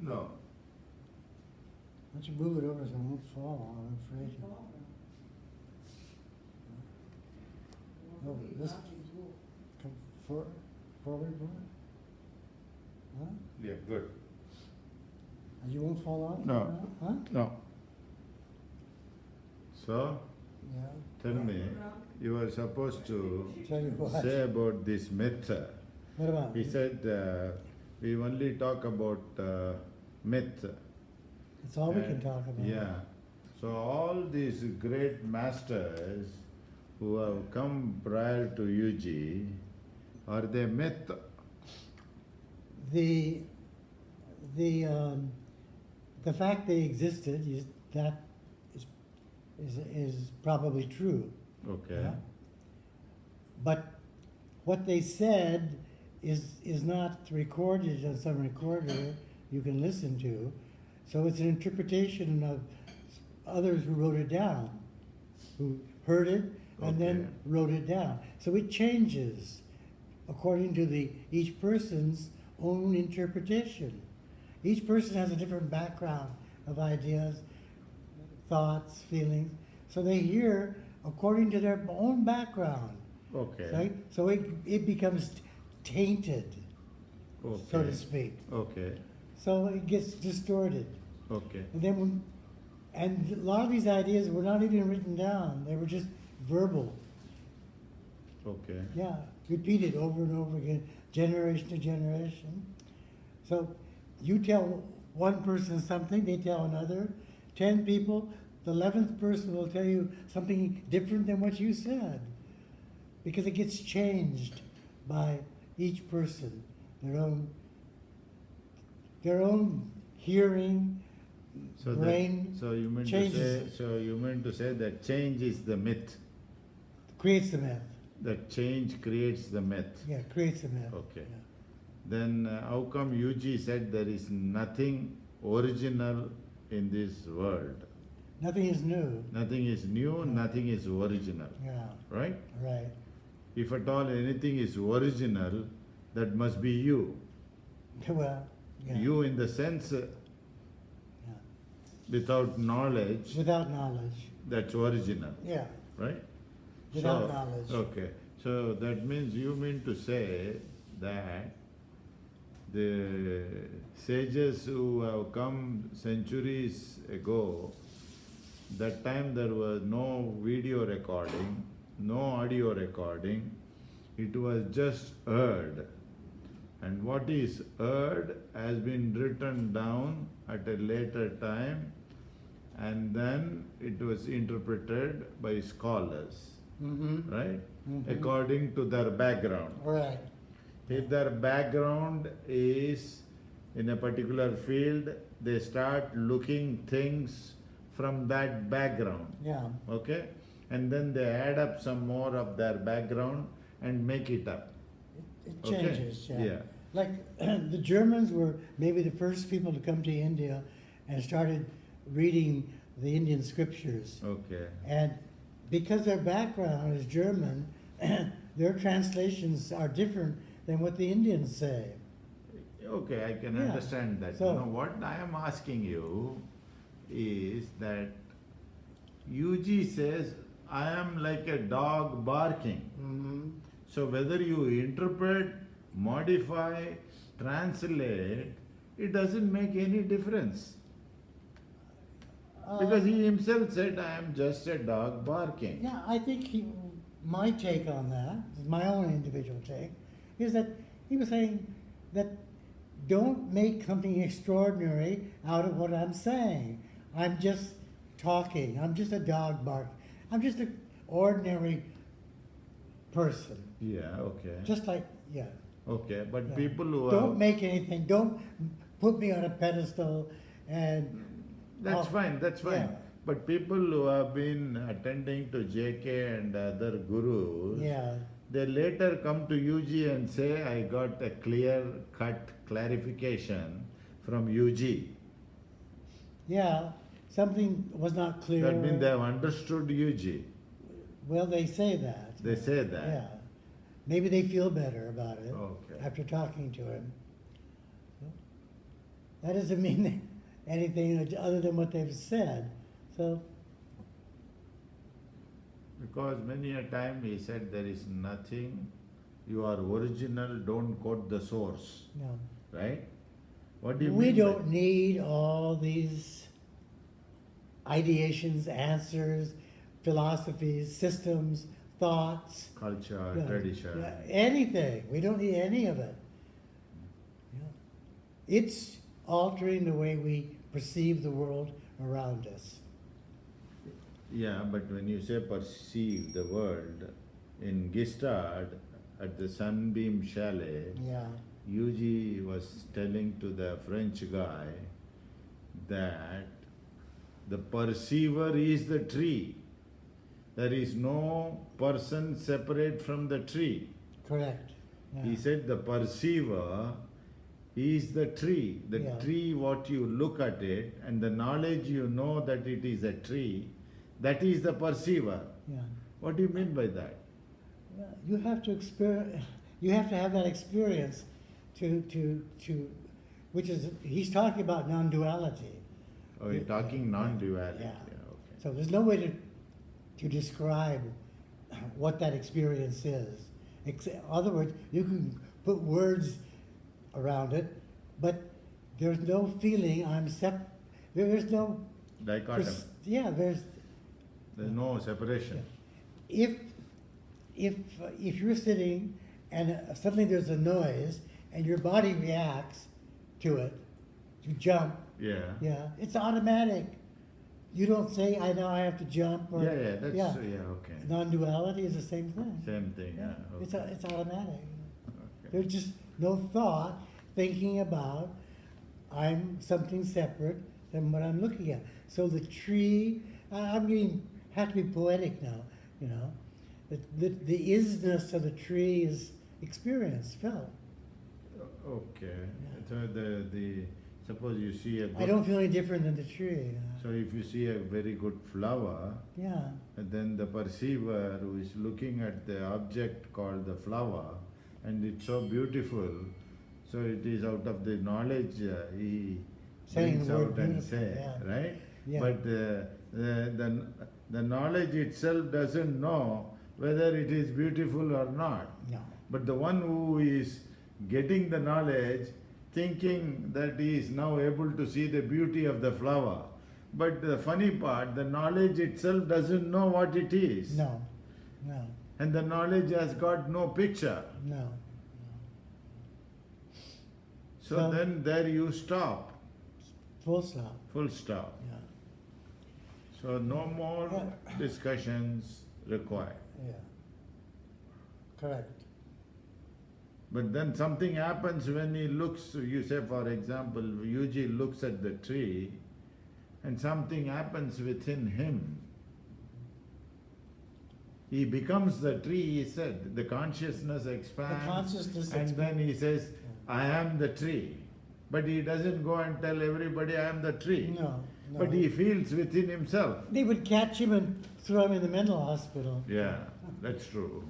No. Why don't you move it over so it won't fall? I'm afraid. No, this come forward more. Huh? Yeah, good. You won't fall off? No. now? Huh? No. So, Yeah. tell me, you were supposed to Tell you what. say about this myth. What about? He said we only talk about myth. It's all we can And- talk about. Yeah. So all these great masters who have come prior to UG, are they myth? The the fact they existed that is probably true. Okay. Yeah? But what they said is not recorded on some recorder you can listen to. So it's an interpretation of others who wrote it down, who heard it and then Okay. wrote it down. So it changes according to each person's own interpretation. Each person has a different background of ideas, thoughts, feelings. So they hear according to their own background. Okay. Right? So it becomes tainted, Okay. so to speak. Okay. So it gets distorted. Okay. And then and a lot of these ideas were not even written down. They were just verbal. Okay. Yeah, repeated over and over again, generation to generation. So you tell one person something, they tell another. 10 people, the 11th person will tell you something different than what you said. Because it gets changed by each person, their own hearing, So brain so you mean to changes say that change is the myth. creates the myth. That change creates the myth. Yeah, creates the myth. Okay. Yeah. Then how come UG said there is nothing original in this world? Nothing is new. Nothing is new, nothing is original. Yeah, Right? right. If at all anything is original, that must be you. Well, yeah. You in the sense Yeah. without knowledge, Without knowledge. that's original. Yeah. Right? Without knowledge. Okay. So that means you mean to say that the sages who have come centuries ago, that time there was no video recording, no audio recording, it was just heard. And what is heard has been written down at a later time, and then it was interpreted by scholars. Mm-hmm. Right? Mhm. According to their background. Right. If their background is in a particular field, they start looking things from that background. Yeah. Okay? And then they add up some more of their background and make it up. It Okay. changes. Yeah. Yeah. Like the Germans were maybe the first people to come to India and started reading the Indian scriptures. Okay. And because their background is German, their translations are different than what the Indians say. Okay, I can Yeah. understand that. So- Now, what I am asking you is that UG says, I am like a dog barking. Mm-hmm. So whether you interpret, modify, translate, it doesn't make any difference. Because he himself said, I am just a dog barking. Yeah, I think my take on that, my own individual take, is that he was saying that don't make something extraordinary out of what I'm saying. I'm just talking. I'm just a dog bark. I'm just an ordinary person. Yeah, okay. Just like, yeah. Okay, but yeah. people who Don't are... make anything. Don't put me on a pedestal and... That's fine, that's fine. Yeah. But people who have been attending to JK and other gurus, Yeah. they later come to UG and say, I got a clear-cut clarification from UG. Yeah. Something was not clear. That means they have understood UG. Well, they say that. They say that. Yeah. Maybe they feel better about it Okay. after talking to him. that doesn't mean anything other than what they've said. So, Because many a time he said there is nothing, you are original, don't quote the source, no. right? What do you We mean? don't need all these ideations, answers, philosophies, systems, thoughts, Culture, yeah, tradition. yeah, anything. We don't need any of it. Yeah. It's altering the way we perceive the world around us. Yeah, but when you say perceive the world, in Gistad, at the Sunbeam Chalet, Yeah, Yuji was telling to the French guy that the perceiver is the tree. There is no person separate from the tree. correct. Yeah. He said the perceiver is the tree. The Yeah. tree, what you look at it, and the knowledge you know that it is a tree, that is the perceiver. Yeah. What do you mean by that? Yeah, you have to experience. You have to have that experience to which is he's talking about non-duality. Oh, you're talking Yeah, non-duality. yeah. Okay. So there's no way to describe what that experience is. In other words, you can put words around it, but there's no feeling there's no Dichotomy. yeah, There's no separation. if you're sitting and suddenly there's a noise and your body reacts to it, you jump. Yeah. Yeah, it's automatic. You don't say, "I know I have to jump." Or, Yeah, that's okay. Non-duality is the same thing. Same thing. Yeah, Okay. it's automatic. Okay. There's just no thought thinking about I'm something separate than what I'm looking at. So the tree, have to be poetic now, you know. The isness of the tree is experienced, felt. Okay. Yeah. So the suppose you see a good, I don't feel any different than the tree. so if you see a very good flower, Yeah, and then the perceiver who is looking at the object called the flower, and it's so beautiful, so it is out of the knowledge he Saying brings the word out and beautiful, say, yeah. right? Yeah. But the knowledge itself doesn't know whether it is beautiful or not. no. But the one who is getting the knowledge, thinking that he is now able to see the beauty of the flower. But the funny part, the knowledge itself doesn't know what it is. No, no, And the knowledge has got no picture. no. So then there you stop. Full stop. Full stop. Yeah, So no more Yeah. discussions required. yeah. Correct. But then something happens when he looks, you say for example, Yuji looks at the tree and something happens within him. He becomes the tree, he said, the consciousness expands. The consciousness and then he says, Yeah. I am the tree. But he doesn't go and tell everybody I am the tree. No, no. But he feels within himself. They would catch him and throw him in the mental hospital. Yeah, that's true.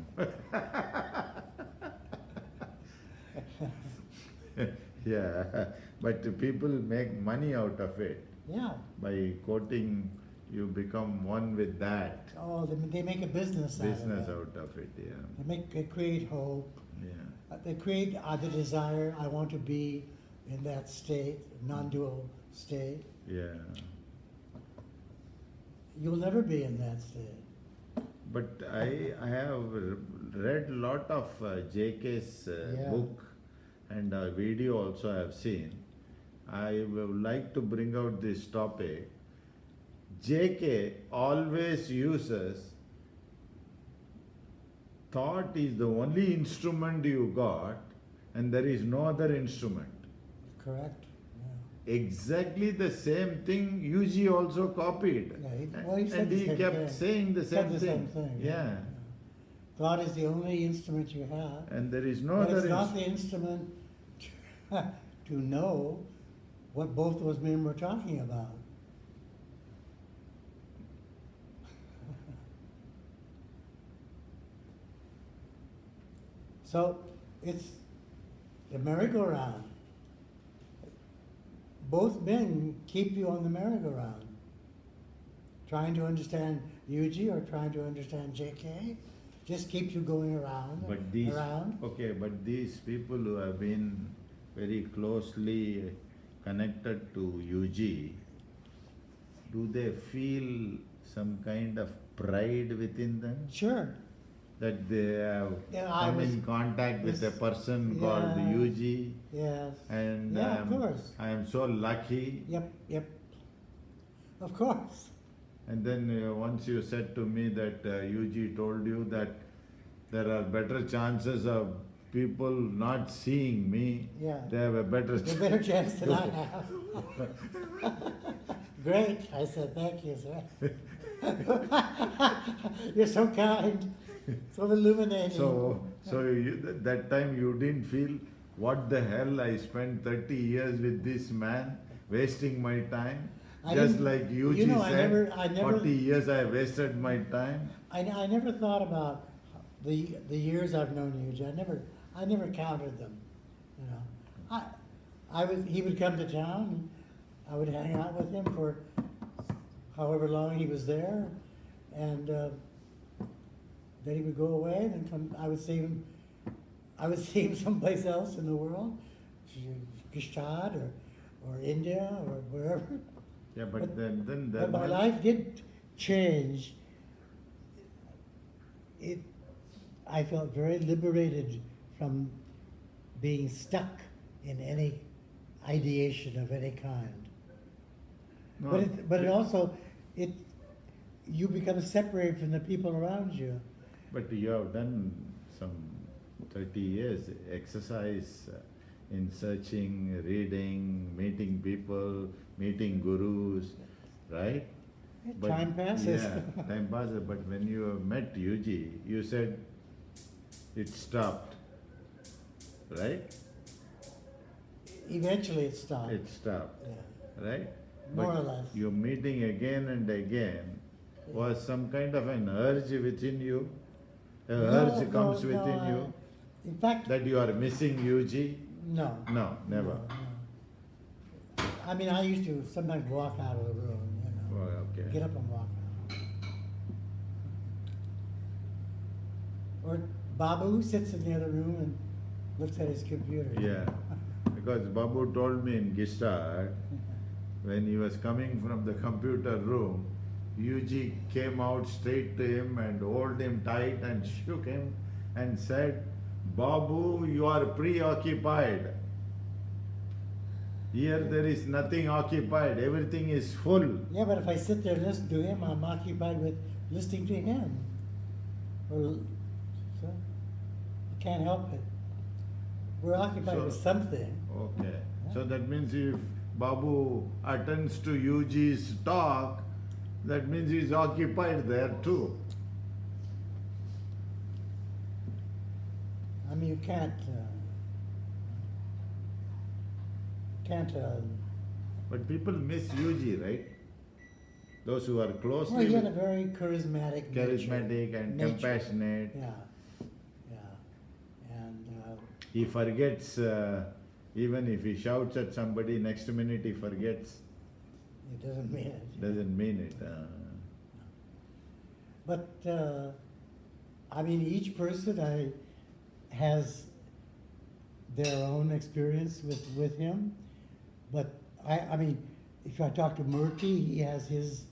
Yeah, but people make money out of it. Yeah. By quoting, you become one with that. Oh, they make a business out Business of it. out of it, yeah. They create hope. Yeah. They create the desire. I want to be in that state, non-dual state. Yeah. You'll never be in that state. But I have read a lot of J.K.'s Yeah. book and video also I have seen. I would like to bring out this topic. J.K. always uses thought is the only instrument you got and there is no other instrument. Correct. Exactly the same thing Yuji also copied. Yeah, he said And the he same kept thing. saying the Said same the thing. same thing. Yeah. Thought is the only instrument you have. And there is no But other it's not the instrument to know what both those men were talking about. So it's the merry-go-round. both men keep you on the merry-go-round. Trying to understand Yuji or trying to understand JK just keeps you going around, But these, around. okay, but these people who have been very closely connected to UG, do they feel some kind of pride within them? Sure. That they have Yeah, I come was- in contact with a this- person called yeah. UG, Yes. and Yeah, of course. I am so lucky. Yep, yep. Of course. And then once you said to me that UG told you that there are better chances of people not seeing me, Yeah. they have a better A better chance than I have. Great. I said, thank you, sir. You're so kind, so illuminating. So that time you didn't feel, what the hell, I spent 30 years with this man, wasting my time? I Just didn't- like you UG know, I said, never- 40 years I wasted my time. I never thought about the years I've known you. I never counted them. You know, he would come to town. And I would hang out with him for however long he was there, and then he would go away. And then come. I would see him. I would see him someplace else in the world, Gestad or India or wherever. Yeah, but then But my life did change. I felt very liberated from being stuck in any ideation of any kind. No, But it also, you become separated from the people around you. But you have done some 30 years exercise in searching, reading, meeting people, meeting gurus, right? But- Time passes. Yeah, time passes. But when you met UG, you said it stopped, right? Eventually it stopped. It stopped, Yeah. right? More But or less. your meeting again and again was some kind of an urge within you. A urge comes within you In fact, that you are missing UG. no. No, never. No. I mean, I used to sometimes walk out of the room, you know. Oh, okay. Get up and walk out. Or Babu sits in the other room and looks at his computer. Yeah, because Babu told me in Gestad, when he was coming from the computer room, UG came out straight to him and held him tight and shook him and said, Babu, you are preoccupied. Here there is nothing occupied, everything is full. Yeah, but if I sit there and listen to him, I'm occupied with listening to him. Or, so, I can't help it. We're occupied with So- something. Okay, so that means if Babu attends to UG's talk, that means he is occupied there too. I mean, you can't. But people miss UG, right? Those who are closely Well, he had a with- very charismatic charismatic and nature. compassionate. Yeah, yeah, and He forgets, even if he shouts at somebody, next minute he forgets, it doesn't mean it. doesn't mean it. But I mean, each person has their own experience with him. But I mean, if I talk to Murti, he has his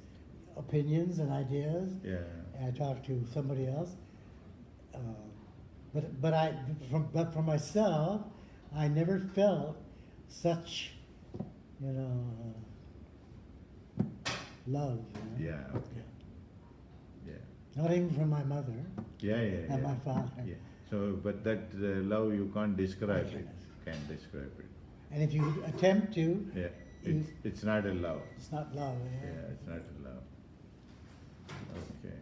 opinions and ideas. Yeah. And I talk to somebody else. But for myself, I never felt such, you know, love. You know? Yeah, okay. Yeah. Not even from my mother Yeah, yeah, yeah. and my father. Yeah. So, but that love you can't describe I it. cannot. Can't describe it. And if you attempt to, Yeah. You- It's not a love. it's not love. Yeah, it's not a love. Okay.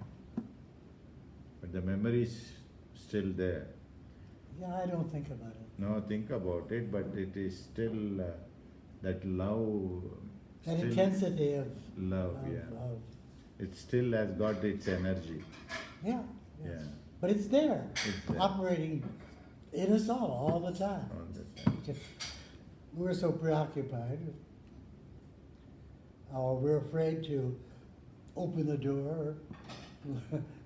But the memory is still there. Yeah, I don't think about it. No, think about it, but it is still that love. That still intensity of love, of, yeah. of It still has got its energy. yeah, Yeah. yes. But it's there, It's there. operating in us all the time. All the time. Just we're so preoccupied with or we're afraid to open the door,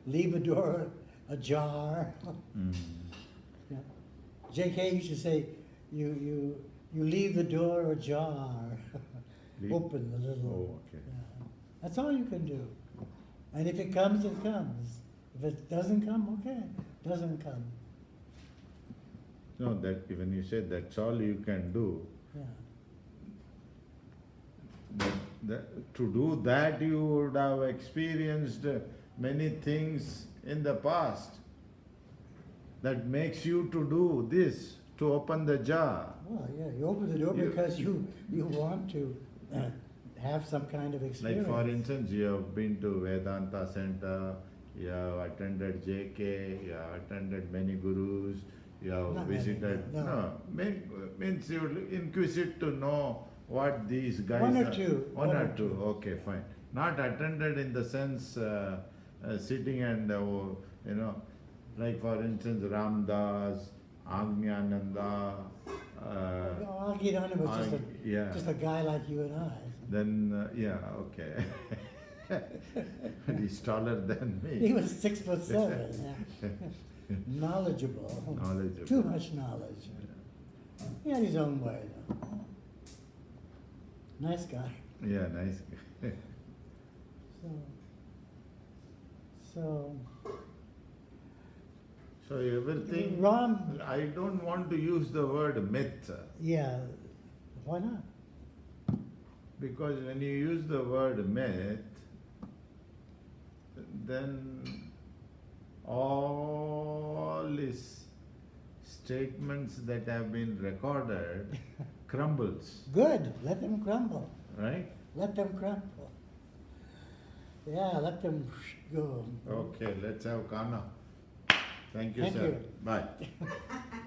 leave a door ajar. Mm. Yeah. J.K. used to say, you leave the door ajar, Leave- open the little. Oh, okay. Yeah. That's all you can do. And if it comes, it comes. If it doesn't come, okay, doesn't come. No, that when you said that's all you can do, Yeah. to do that you would have experienced many things in the past that makes you to do this, to open the jar. Well, yeah, you open the door You- because you want to have some kind of Like experience. for instance, you have been to Vedanta Center, you have attended JK, you have attended many gurus, you have Not many, visited. no. Means you inquisitive to know what these guys One or are. two, One or two, okay, fine. Not attended in the sense sitting and, like for instance, Ramdas, Agniananda. I'll get on it with yeah. just a guy like you and I. Then, yeah, okay. But he's taller than me. He was 6'7", yeah. Knowledgeable. Knowledgeable. Too much knowledge. He had his own way, though. Nice guy. Yeah, nice. So So everything, Ram, I don't want to use the word myth, yeah, why not? because when you use the word myth, then all these statements that have been recorded crumbles, Good, let them crumble. right? Let them crumble. Yeah, let them go. Okay, let's have Kana. Thank you, Thank sir. you. Bye.